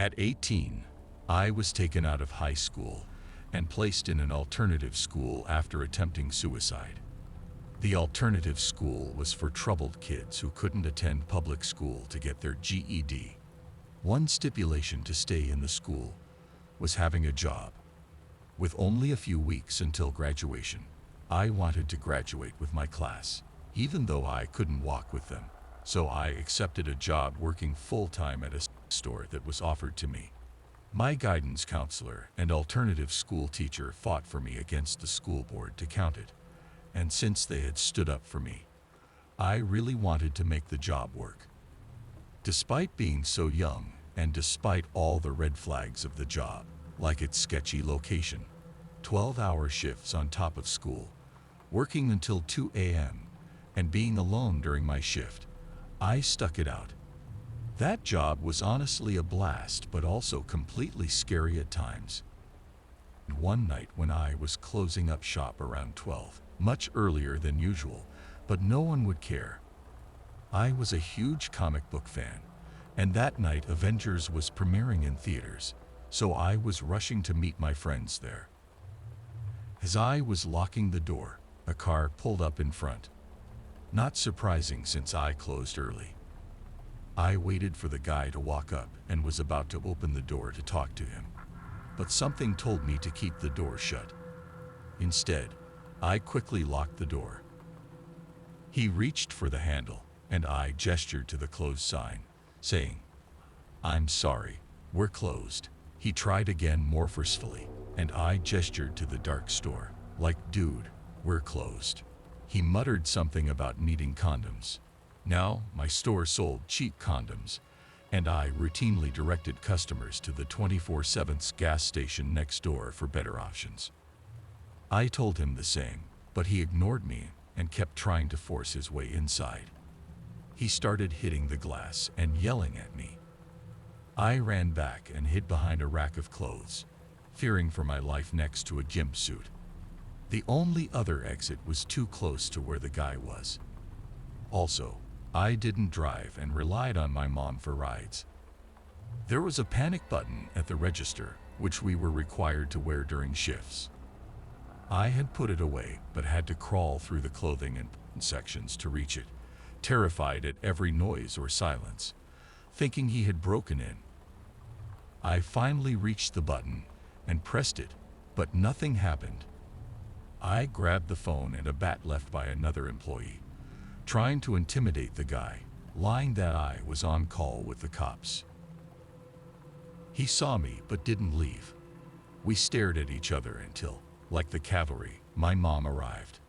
At 18, I was taken out of high school and placed in an alternative school after attempting suicide. The alternative school was for troubled kids who couldn't attend public school to get their GED. One stipulation to stay in the school was having a job. With only a few weeks until graduation, I wanted to graduate with my class, even though I couldn't walk with them. So I accepted a job working full-time at a store that was offered to me. My guidance counselor and alternative school teacher fought for me against the school board to count it, and since they had stood up for me, I really wanted to make the job work. Despite being so young, and despite all the red flags of the job, like its sketchy location, 12-hour shifts on top of school, working until 2 a.m., and being alone during my shift, I stuck it out. That job was honestly a blast, but also completely scary at times. One night when I was closing up shop around 12, much earlier than usual, but no one would care. I was a huge comic book fan, and that night Avengers was premiering in theaters, so I was rushing to meet my friends there. As I was locking the door, a car pulled up in front. Not surprising since I closed early. I waited for the guy to walk up and was about to open the door to talk to him, but something told me to keep the door shut. Instead, I quickly locked the door. He reached for the handle, and I gestured to the closed sign, saying, "I'm sorry, we're closed." He tried again more forcefully, and I gestured to the dark store, like, "Dude, we're closed." He muttered something about needing condoms. Now, my store sold cheap condoms, and I routinely directed customers to the 24/7 gas station next door for better options. I told him the same, but he ignored me and kept trying to force his way inside. He started hitting the glass and yelling at me. I ran back and hid behind a rack of clothes, fearing for my life next to a gimp suit. The only other exit was too close to where the guy was. Also, I didn't drive and relied on my mom for rides. There was a panic button at the register, which we were required to wear during shifts. I had put it away, but had to crawl through the clothing and sections to reach it, terrified at every noise or silence, thinking he had broken in. I finally reached the button and pressed it, but nothing happened. I grabbed the phone and a bat left by another employee, trying to intimidate the guy, lying that I was on call with the cops. He saw me but didn't leave. We stared at each other until, like the cavalry, my mom arrived.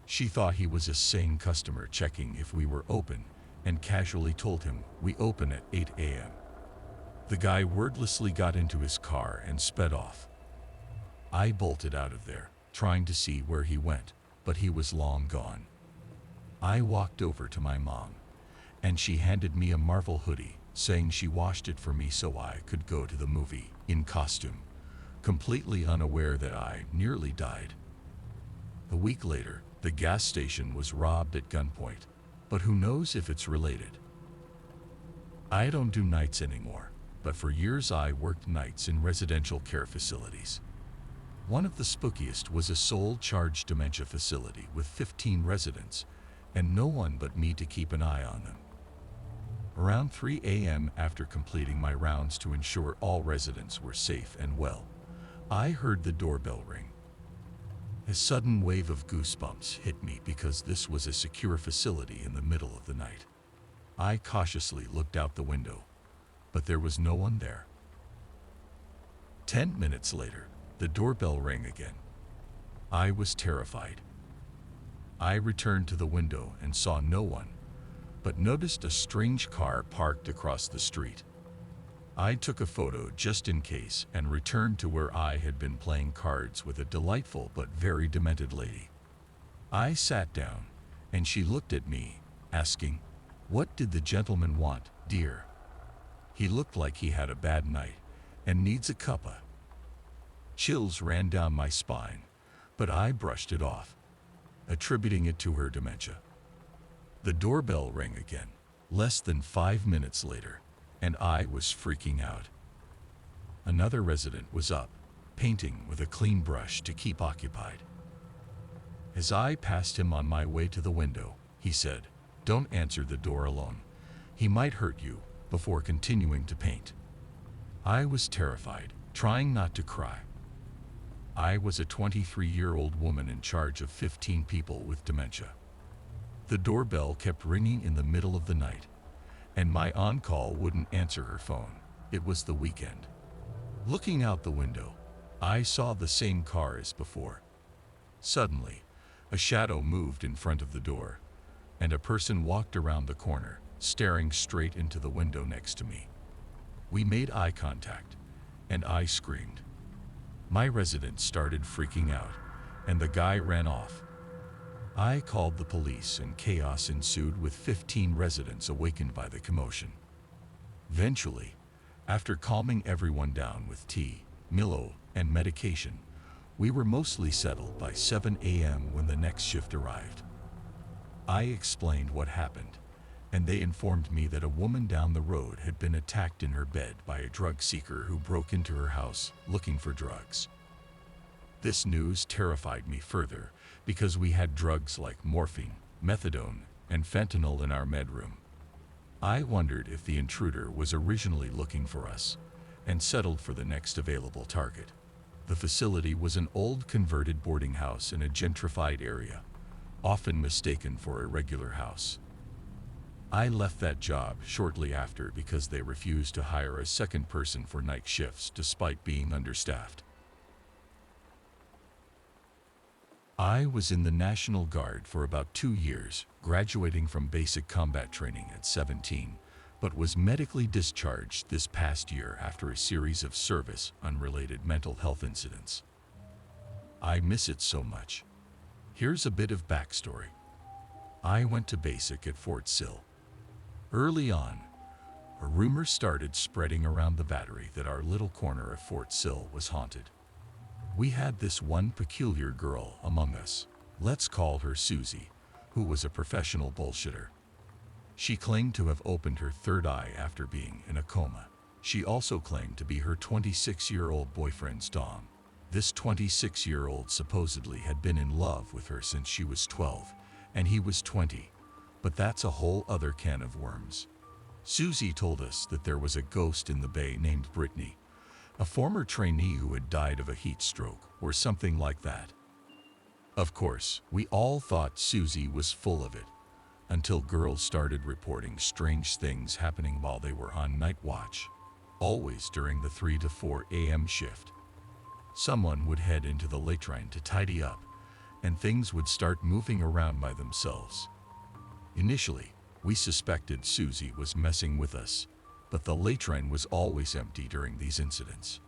She thought he was a sane customer checking if we were open, and casually told him we open at 8 a.m. The guy wordlessly got into his car and sped off. I bolted out of there, trying to see where he went, but he was long gone. I walked over to my mom, and she handed me a Marvel hoodie, saying she washed it for me so I could go to the movie in costume, completely unaware that I nearly died. A week later, the gas station was robbed at gunpoint, but who knows if it's related. I don't do nights anymore, but for years I worked nights in residential care facilities. One of the spookiest was a soul-charged dementia facility with 15 residents, and no one but me to keep an eye on them. Around 3 a.m. after completing my rounds to ensure all residents were safe and well, I heard the doorbell ring. A sudden wave of goosebumps hit me because this was a secure facility in the middle of the night. I cautiously looked out the window, but there was no one there. 10 minutes later, the doorbell rang again. I was terrified. I returned to the window and saw no one, but noticed a strange car parked across the street. I took a photo just in case and returned to where I had been playing cards with a delightful but very demented lady. I sat down, and she looked at me, asking, "What did the gentleman want, dear?" He looked like he had a bad night and needs a cuppa. Chills ran down my spine, but I brushed it off, attributing it to her dementia. The doorbell rang again, less than 5 minutes later, and I was freaking out. Another resident was up, painting with a clean brush to keep occupied. As I passed him on my way to the window, he said, "Don't answer the door alone. He might hurt you," before continuing to paint. I was terrified, trying not to cry. I was a 23-year-old woman in charge of 15 people with dementia. The doorbell kept ringing in the middle of the night, and my on-call wouldn't answer her phone. It was the weekend. Looking out the window, I saw the same car as before. Suddenly, a shadow moved in front of the door, and a person walked around the corner, staring straight into the window next to me. We made eye contact, and I screamed. My residents started freaking out, and the guy ran off. I called the police, and chaos ensued with 15 residents awakened by the commotion. Eventually, after calming everyone down with tea, Milo, and medication, we were mostly settled by 7 a.m. when the next shift arrived. I explained what happened, and they informed me that a woman down the road had been attacked in her bed by a drug seeker who broke into her house looking for drugs. This news terrified me further because we had drugs like morphine, methadone, and fentanyl in our bedroom. I wondered if the intruder was originally looking for us and settled for the next available target. The facility was an old converted boarding house in a gentrified area, often mistaken for a regular house. I left that job shortly after because they refused to hire a second person for night shifts despite being understaffed. I was in the National Guard for about 2 years, graduating from basic combat training at 17, but was medically discharged this past year after a series of service-unrelated mental health incidents. I miss it so much. Here's a bit of backstory. I went to basic at Fort Sill. Early on, a rumor started spreading around the battery that our little corner of Fort Sill was haunted. We had this one peculiar girl among us, let's call her Susie, who was a professional bullshitter. She claimed to have opened her third eye after being in a coma. She also claimed to be her 26-year-old boyfriend's dom. This 26-year-old supposedly had been in love with her since she was 12, and he was 20. But that's a whole other can of worms. Susie told us that there was a ghost in the bay named Brittany, a former trainee who had died of a heat stroke or something like that. Of course, we all thought Susie was full of it, until girls started reporting strange things happening while they were on night watch, always during the 3 to 4 a.m. shift. Someone would head into the latrine to tidy up, and things would start moving around by themselves. Initially, we suspected Susie was messing with us, but the latrine was always empty during these incidents.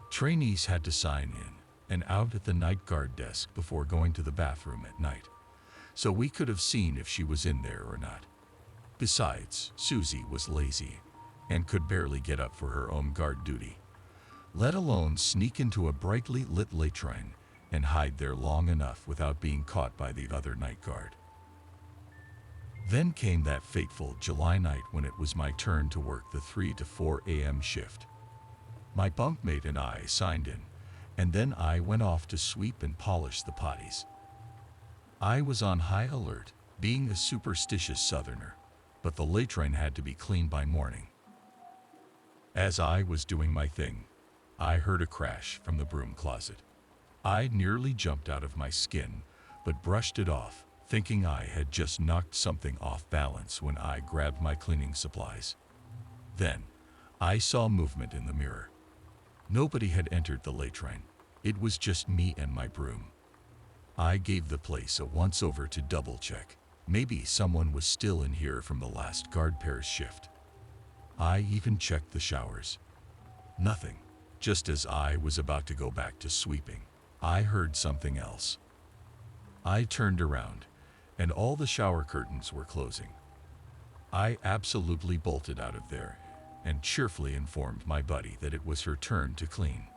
Trainees had to sign in and out at the night guard desk before going to the bathroom at night, so we could have seen if she was in there or not. Besides, Susie was lazy and could barely get up for her own guard duty, let alone sneak into a brightly lit latrine and hide there long enough without being caught by the other night guard. Then came that fateful July night when it was my turn to work the 3 to 4 a.m. shift. My bunkmate and I signed in, and then I went off to sweep and polish the potties. I was on high alert, being a superstitious Southerner, but the latrine had to be cleaned by morning. As I was doing my thing, I heard a crash from the broom closet. I nearly jumped out of my skin, but brushed it off, thinking I had just knocked something off balance when I grabbed my cleaning supplies. Then, I saw movement in the mirror. Nobody had entered the latrine. It was just me and my broom. I gave the place a once-over to double-check. Maybe someone was still in here from the last guard pair's shift. I even checked the showers. Nothing. Just as I was about to go back to sweeping, I heard something else. I turned around, and all the shower curtains were closing. I absolutely bolted out of there and cheerfully informed my buddy that it was her turn to clean.